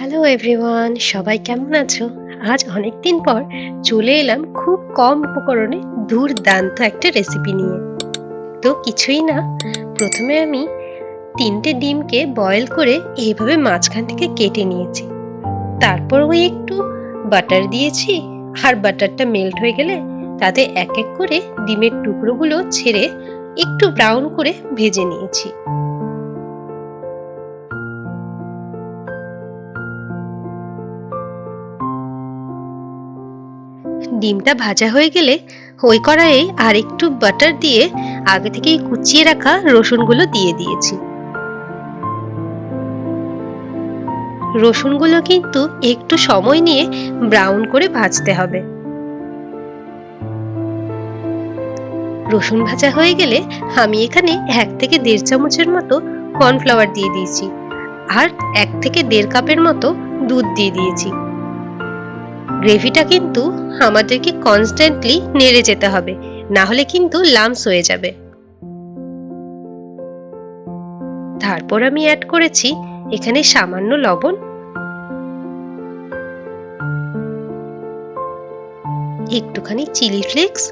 Hello everyone, সবাই কেমন আছো? আজ অনেক দিন পর চলে এলাম খুব কম উপকরণে দুর্দান্ত একটা রেসিপি নিয়ে। তো কিছুই না, প্রথমে আমি 3টে ডিমকে বয়েল করে এইভাবে মাঝখান থেকে কেটে নিয়েছি। তারপর ওই একটু বাটার দিয়েছি, আর বাটারটা মেল্ট হয়ে গেলে তাতে এক এক করে ডিমের টুকরোগুলো ছেড়ে একটু ব্রাউন করে ভেজে নিয়েছি। ডিমটা ভাজা হয়ে গেলে ওই কড়াইয়ে আর একটু বাটার দিয়ে আগে থেকেই কুচিয়ে রাখা রসুনগুলো দিয়ে দিয়েছি। রসুনগুলো কিন্তু একটু সময় নিয়ে ব্রাউন করে ভাজতে হবে। রসুন ভাজা হয়ে গেলে আমি এখানে 1 থেকে 1.5 চামচের মতো কর্নফ্লাওয়ার দিয়ে দিয়েছি, আর 1 থেকে 1.5 কাপের মতো দুধ দিয়ে দিয়েছি। গ্রেভিটা কিন্তু আমাদেরকে কনস্ট্যান্টলি নেড়ে যেতে হবে, না হলে কিন্তু লামস হয়ে যাবে। তারপর আমি অ্যাড করেছি এখানে সামান্য লবণ, একটুখানি চিলি ফ্লেক্স,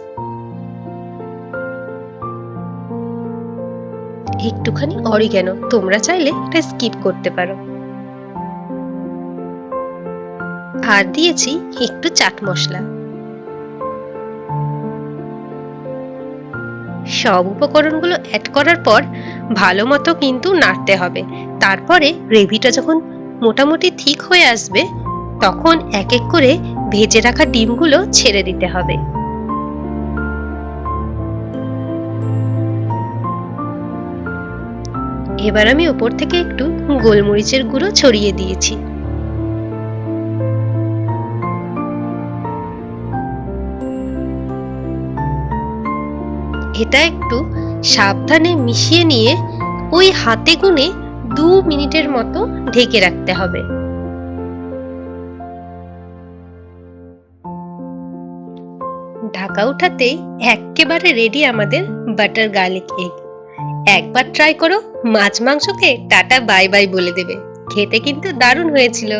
একটুখানি অরিগ্যানো, তোমরা চাইলে এটা স্কিপ করতে পারো, আর দিয়েছি একটু চাট মশলা। সব উপকরণগুলো অ্যাড করার পর ভালো মতো কিন্তু নাড়তে হবে। তারপরে গ্রেভিটা যখন মোটামুটি ঠিক হয়ে আসবে তখন এক এক করে ভেজে রাখা ডিমগুলো ছেড়ে দিতে হবে। এবার আমি উপর থেকে একটু গোলমরিচের গুঁড়ো ছড়িয়ে দিয়েছি। এটা একটু সাবধানে মিশিয়ে নিয়ে ওই হাতে গুনে 2 মিনিটের মতো ঢেকে রাখতে হবে। ঢাকা উঠাতেই একেবারে রেডি আমাদের বাটার গার্লিক এগ। একবার ট্রাই করো, মাছ মাংসকে টাটা বাই বাই বলে দেবে। খেতে কিন্তু দারুণ হয়েছিল।